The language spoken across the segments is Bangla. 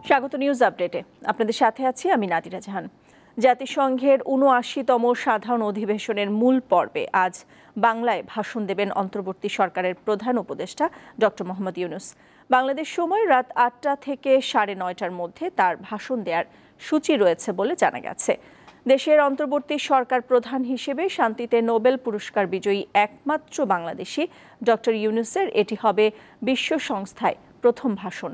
স্বাগত নিউজ আপডেটে আপনাদের সাথে আছি আমি নাদিরা জাহান। জাতিসংঘের ৭৯তম সাধারণ অধিবেশনের মূল পর্বে আজ বাংলায় ভাষণ দেবেন অন্তর্বর্তী সরকারের প্রধান উপদেষ্টা ডক্টর মোহাম্মদ ইউনূস। বাংলাদেশ সময় রাত ৮টা থেকে ৯:৩০টার মধ্যে তার ভাষণ দেওয়ার সূচি রয়েছে বলে জানা গেছে। দেশের অন্তর্বর্তী সরকার প্রধান হিসেবে শান্তিতে নোবেল পুরস্কার বিজয়ী একমাত্র বাংলাদেশি ডক্টর ইউনূসের এটি হবে বিশ্ব সংস্থায় প্রথম ভাষণ।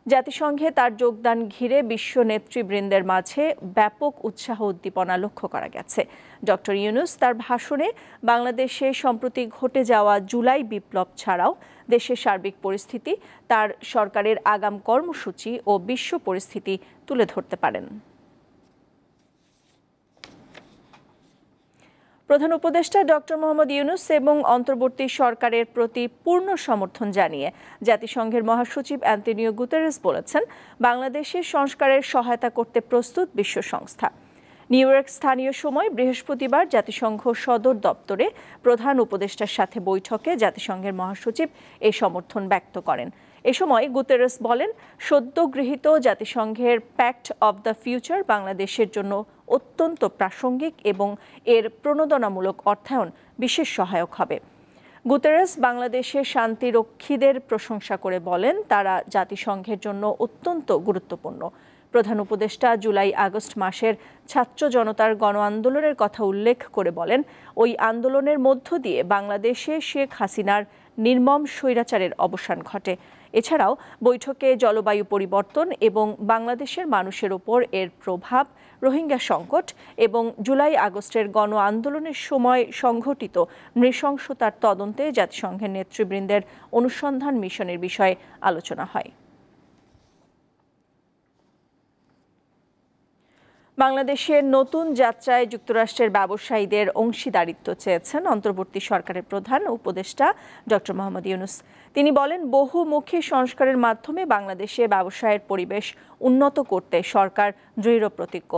জাতিসংঘে তার যোগদান ঘিরে বিশ্ব নেতৃবৃন্দের মাঝে ব্যাপক উৎসাহ উদ্দীপনা লক্ষ্য করা গেছে। ডক্টর ইউনূস তার ভাষণে বাংলাদেশে সম্প্রতি ঘটে যাওয়া জুলাই বিপ্লব ছাড়াও দেশের সার্বিক পরিস্থিতি, তার সরকারের আগাম কর্মসূচি ও বিশ্ব পরিস্থিতি তুলে ধরতে পারেন। প্রধান উপদেষ্টা ডক্টর মোহাম্মদ ইউনূস এবং অন্তর্বর্তী সরকারের প্রতি পূর্ণ সমর্থন জানিয়ে জাতিসংঘের মহাসচিব অ্যান্টোনিও গুতেরেস বলেছেন, বাংলাদেশের সংস্কারের সহায়তা করতে প্রস্তুত বিশ্ব সংস্থা। নিউ ইয়র্ক স্থানীয় সময় বৃহস্পতিবার জাতিসংঘ সদর দপ্তরে প্রধান উপদেষ্টার সাথে বৈঠকে জাতিসংঘের মহাসচিব এই সমর্থন ব্যক্ত করেন। এ সময় গুতেরেস বলেন, সদ্য গৃহীত জাতিসংঘের প্যাক্ট অব দ্য ফিউচার বাংলাদেশের জন্য অত্যন্ত প্রাসঙ্গিক এবং এর প্রণোদনামূলক অর্থায়ন বিশেষ সহায়ক হবে। গুতেরেস বাংলাদেশের শান্তিরক্ষীদের প্রশংসা করে বলেন, তারা জাতিসংঘের জন্য অত্যন্ত গুরুত্বপূর্ণ। প্রধান উপদেষ্টা জুলাই আগস্ট মাসের ছাত্র জনতার গণ আন্দোলনের কথা উল্লেখ করে বলেন, ওই আন্দোলনের মধ্য দিয়ে বাংলাদেশে শেখ হাসিনার নির্মম স্বৈরাচারের অবসান ঘটে। এছাড়াও বৈঠকে জলবায়ু পরিবর্তন এবং বাংলাদেশের মানুষের ওপর এর প্রভাব, রোহিঙ্গা সংকট এবং জুলাই আগস্টের গণ আন্দোলনের সময় সংঘটিত নৃশংসতার তদন্তে জাতিসংঘের নেতৃবৃন্দের অনুসন্ধান মিশনের বিষয়ে আলোচনা হয়। বাংলাদেশের নতুন যাত্রায় যুক্তরাষ্ট্রের ব্যবসায়ীদের অংশীদারিত্ব চেয়েছেন অন্তর্বর্তী সরকারের প্রধান উপদেষ্টা ডক্টর মোহাম্মদ ইউনূস। তিনি বলেন, বহুমুখী সংস্কারের মাধ্যমে বাংলাদেশে ব্যবসায়ের পরিবেশ উন্নত করতে সরকার দৃঢ় প্রতিজ্ঞ।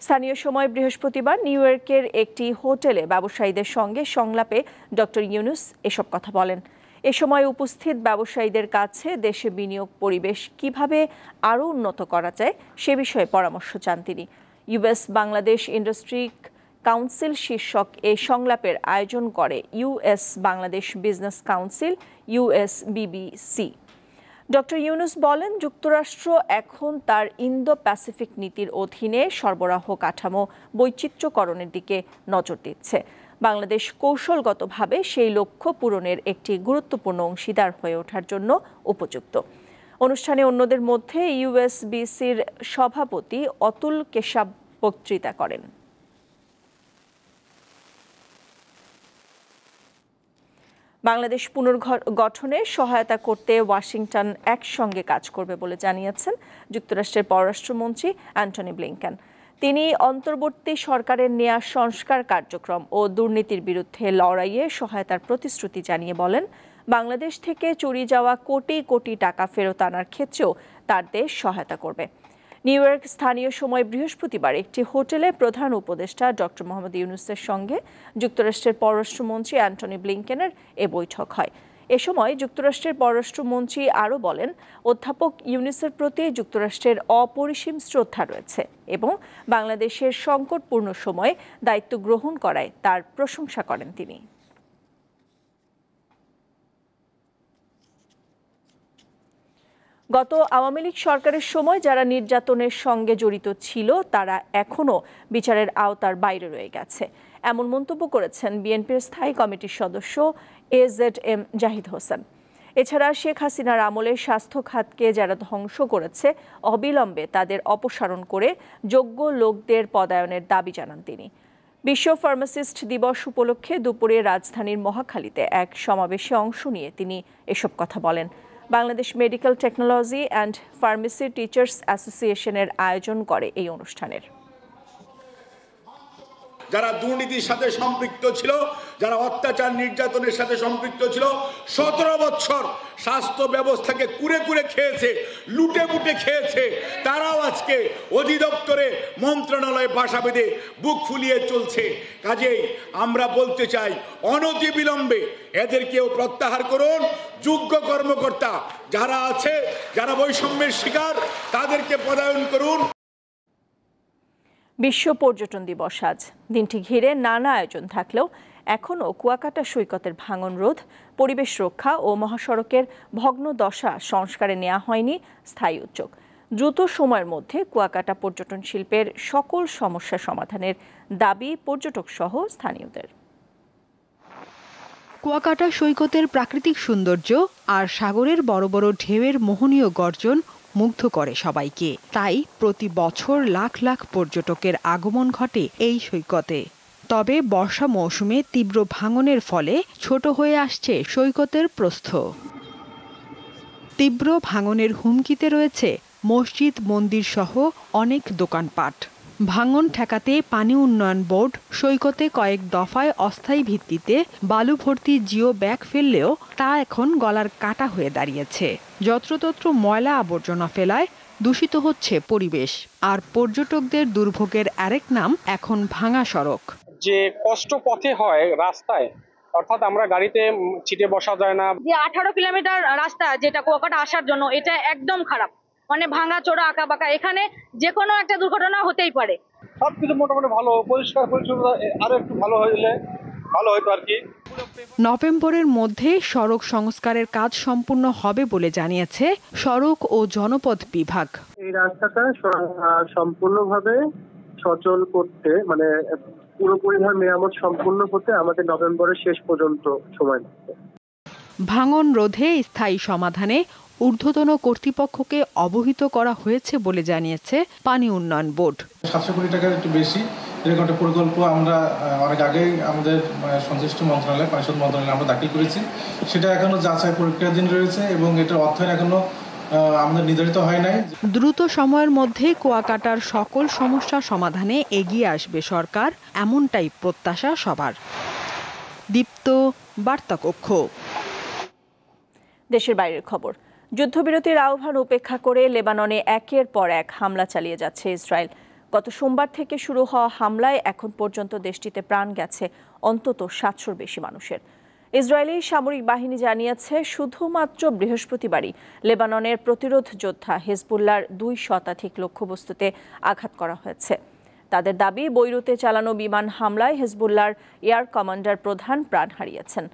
স্থানীয় সময় বৃহস্পতিবার নিউ ইয়র্কের একটি হোটেলে ব্যবসায়ীদের সঙ্গে সংলাপে ডক্টর ইউনূস এসব কথা বলেন। এ সময় উপস্থিত ব্যবসায়ীদের কাছে দেশে বিনিয়োগ পরিবেশ কিভাবে আরও উন্নত করা যায় সে বিষয়ে পরামর্শ চান তিনি। ইউএস বাংলাদেশ ইন্ডাস্ট্রি কাউন্সিল শীর্ষক এই সংলাপের আয়োজন করে US Bangladesh business council USBBC। Doctor Yunus বলেন, যুক্তরাষ্ট্র এখন তার ইন্দো প্যাসিফিক নীতির অধীনে সরবরাহ কাঠামো বৈচিত্র্যকরণের দিকে নজর দিচ্ছে। বাংলাদেশ কৌশলগতভাবে সেই লক্ষ্য পূরণের একটি গুরুত্বপূর্ণ অংশীদার হয়ে ওঠার জন্য উপযুক্ত। অনুষ্ঠানে অন্যদের মধ্যে USBCর সভাপতি অতুল কেশাব বক্তৃতা করেন। বাংলাদেশ পুনর্গঠনে সহায়তা করতে ওয়াশিংটন একসঙ্গে কাজ করবে বলে জানিয়েছেন যুক্তরাষ্ট্রের পররাষ্ট্রমন্ত্রী অ্যান্টনি ব্লিংকেন। তিনি অন্তর্বর্তী সরকারের নেয়া সংস্কার কার্যক্রম ও দুর্নীতির বিরুদ্ধে লড়াইয়ে সহায়তার প্রতিশ্রুতি জানিয়ে বলেন, বাংলাদেশ থেকে চুরি যাওয়া কোটি কোটি টাকা ফেরত আনার ক্ষেত্রেও তার দেশ সহায়তা করবে। নিউ ইয়র্ক স্থানীয় সময় বৃহস্পতিবার একটি হোটেলে প্রধান উপদেষ্টা ডক্টর মোহাম্মদ ইউনূসের সঙ্গে যুক্তরাষ্ট্রের পররাষ্ট্রমন্ত্রী অ্যান্টনি ব্লিংকেনের এ বৈঠক হয়। এ সময় যুক্তরাষ্ট্রের পররাষ্ট্রমন্ত্রী আরও বলেন, অধ্যাপক ইউনূসের প্রতি যুক্তরাষ্ট্রের অপরিসীম শ্রদ্ধা রয়েছে এবং বাংলাদেশের সংকটপূর্ণ সময়ে দায়িত্ব গ্রহণ করায় তার প্রশংসা করেন তিনি। গত আওয়ামী লীগ সরকারের সময় যারা নির্যাতনের সঙ্গে জড়িত ছিল তারা এখনও বিচারের আওতার বাইরে রয়ে গেছে, এমন মন্তব্য করেছেন বিএনপির স্থায়ী কমিটির সদস্য AZM জাহিদ হোসেন। এছাড়া শেখ হাসিনার আমলে স্বাস্থ্য খাতকে যারা ধ্বংস করেছে অবিলম্বে তাদের অপসারণ করে যোগ্য লোকদের পদায়নের দাবি জানান তিনি। বিশ্ব ফার্মাসিস্ট দিবস উপলক্ষে দুপুরে রাজধানীর মহাখালীতে এক সমাবেশে অংশ নিয়ে তিনি এসব কথা বলেন। Bangladesh medical technology and pharmacy teachers অ্যাসোসিয়েশনের আয়োজন করে এই অনুষ্ঠানের। যারা দুর্নীতির সাথে সম্পৃক্ত ছিল, যারা অত্যাচার নির্যাতনের সাথে সম্পৃক্ত ছিল, 17 বছর স্বাস্থ্য ব্যবস্থাকে কুরে কুরে খেয়েছে, লুটে পুটে খেয়েছে, তারাও আজকে অধিদপ্তরে মন্ত্রণালয়ে বাসা বেঁধে বুক ফুলিয়ে চলছে। কাজেই আমরা বলতে চাই, অনতিবিলম্বে এদেরকেও প্রত্যাহার করুন। যোগ্য কর্মকর্তা যারা আছে, যারা বৈষম্যের শিকার, তাদেরকে পদায়ন করুন। বিশ্ব পর্যটন দিবস আজ। দিনটি ঘিরে নানা আয়োজন থাকলেও এখনও কুয়াকাটা সৈকতের ভাঙন রোধ, পরিবেশ রক্ষা ও মহাসড়কের ভগ্ন দশা সংস্কারে নেওয়া হয়নি স্থায়ী উদ্যোগ। দ্রুত সময়ের মধ্যে কুয়াকাটা পর্যটন শিল্পের সকল সমস্যা সমাধানের দাবি পর্যটক সহ স্থানীয়দের। কুয়াকাটা সৈকতের প্রাকৃতিক সৌন্দর্য আর সাগরের বড় বড় ঢেউয়ের মোহনীয় গর্জন মুগ্ধ করে সবাইকে। তাই প্রতি বছর লাখ লাখ পর্যটকের আগমন ঘটে এই সৈকতে। তবে বর্ষা মৌসুমে তীব্র ভাঙনের ফলে ছোট হয়ে আসছে সৈকতের প্রস্থ। তীব্র ভাঙনের হুমকিতে রয়েছে মসজিদ, মন্দির সহ অনেক দোকানপাট। ভাঙন ঠেকাতে পানি উন্নয়ন বোর্ড সৈকতে কয়েক দফায় অস্থায়ী ভিত্তিতে বালু ভর্তি জিও ব্যাগ ফেললেও তা এখন গলার কাটা হয়ে দাঁড়িয়েছে। যত্রতত্র ময়লা আবর্জনা ফেলায় দূষিত হচ্ছে পরিবেশ, আর পর্যটকদের দুর্ভোগের আরেক নাম এখন ভাঙা সড়ক। যে কষ্ট পথে হয় রাস্তায়, অর্থাৎ আমরা গাড়িতে ছিটে বসা যায় না। যে 18 কিলোমিটার রাস্তা যেটা কুয়াকাটা আসার জন্য, এটা একদম খারাপ, মানে ভাঙা চোরা আঁকা বাঁকা, এখানে যে কোনো একটা দুর্ঘটনা হতেই পারে। সবকিছু মোটামুটি ভালো, পরিষ্কার পরিচ্ছন্নতা আরো একটু ভালো হলে ভালো হতো আর কি। নভেম্বরের মধ্যে সড়ক সংস্কারের কাজ সম্পূর্ণ হবে বলে জানিয়েছে সড়ক ও জনপথ বিভাগ। এই রাস্তাটা সম্পূর্ণভাবে সচল করতে, মানে পুরোপুরিভাবে মেরামত সম্পূর্ণ হতে আমাদের নভেম্বরের শেষ পর্যন্ত সময় লাগবে। ভাঙন রোধে স্থায়ী সমাধানে ঊর্ধ্বতন কর্তৃপক্ষকে অবহিত করা হয়েছে বলে জানিয়েছে পানি উন্নয়ন বোর্ড। 700 কোটি টাকার একটু বেশি এরকম একটা প্রকল্প আমরা অনেক আগেই আমাদের সংশ্লিষ্ট মন্ত্রণালয়, পরিষদ মন্ত্রণালয়ে আমরা দাখিল করেছি। সেটা এখনো যাচাই পরীক্ষাধীন রয়েছে এবং এটার অর্থায়ন এখনো আমাদের নির্ধারিত হয় নাই। দ্রুত সময়ের মধ্যে কুয়াকাটার সকল সমস্যা সমাধানে এগিয়ে আসবে সরকার, এমনটাই প্রত্যাশা সবার। দীপ্ত, বার্তা কক্ষ। দেশের বাইরের খবর। যুদ্ধবিরতির আহ্বান উপেক্ষা করে লেবাননে একের পর এক হামলা চালিয়ে যাচ্ছে ইসরায়েল। গত সোমবার থেকে শুরু হওয়া হামলায় এখন পর্যন্ত দেশটিতে প্রাণ গেছে অন্তত 700-র বেশি মানুষের। ইসরায়েলি সামরিক বাহিনী জানিয়েছে, শুধুমাত্র বৃহস্পতিবারই লেবাননের প্রতিরোধ যোদ্ধা হিজবুল্লাহর 2 শতাধিক লক্ষ্যবস্তুতে আঘাত করা হয়েছে। তাদের দাবি, বৈরুতে চালানো বিমান হামলায় হিজবুল্লাহর এয়ার কমান্ডার প্রধান প্রাণ হারিয়েছেন।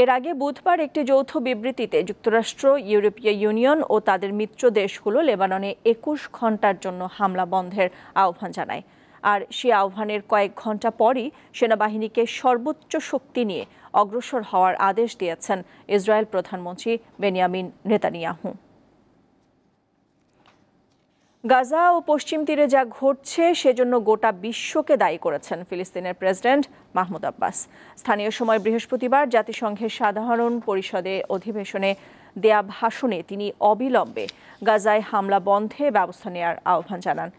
এর আগে বুধবার একটি যৌথ বিবৃতিতে যুক্তরাষ্ট্র, ইউরোপীয় ইউনিয়ন ও তাদের মিত্র দেশগুলো লেবাননে 21 ঘণ্টার জন্য হামলা বন্ধের আহ্বান জানায়। আর সেই আহ্বানের কয়েক ঘণ্টা পরই সেনাবাহিনীকে সর্বোচ্চ শক্তি নিয়ে অগ্রসর হওয়ার আদেশ দিয়েছেন ইসরায়েল প্রধানমন্ত্রী বেনিয়ামিন নেতানিয়াহু। গাজা ও পশ্চিম তীরে যা ঘটছে সেজন্য গোটা বিশ্বকে দায়ী করেছেন ফিলিস্তিনের প্রেসিডেন্ট মাহমুদ আব্বাস। স্থানীয় সময় বৃহস্পতিবার জাতিসংঘের সাধারণ পরিষদে অধিবেশনে দেয়া ভাষণে তিনি অবিলম্বে গাজায় হামলা বন্ধে ব্যবস্থা নেওয়ার আহ্বান জানান।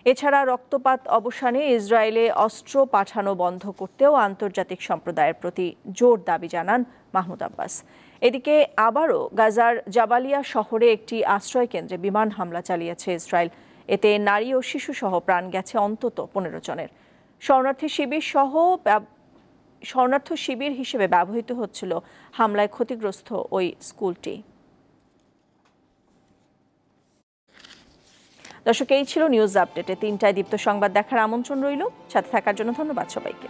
এছাড়া রক্তপাত অবসানে ইসরায়েলে অস্ত্র পাঠানো বন্ধ করতেও আন্তর্জাতিক সম্প্রদায়ের প্রতি জোর দাবি জানান মাহমুদ আব্বাস। এদিকে আবারও গাজার জাবালিয়া শহরে একটি আশ্রয় কেন্দ্রে বিমান হামলা চালিয়েছে ইসরায়েল। এতে নারী ও শিশু সহ প্রাণ গেছে অন্তত 15 জনের। শরণার্থী শিবির হিসেবে ব্যবহৃত হচ্ছিল হামলায় ক্ষতিগ্রস্ত ওই স্কুলটি। দর্শক, এই ছিল নিউজ আপডেটে 3টায় দীপ্ত সংবাদ দেখার আমন্ত্রণ রইল। সাথে থাকার জন্য ধন্যবাদ সবাইকে।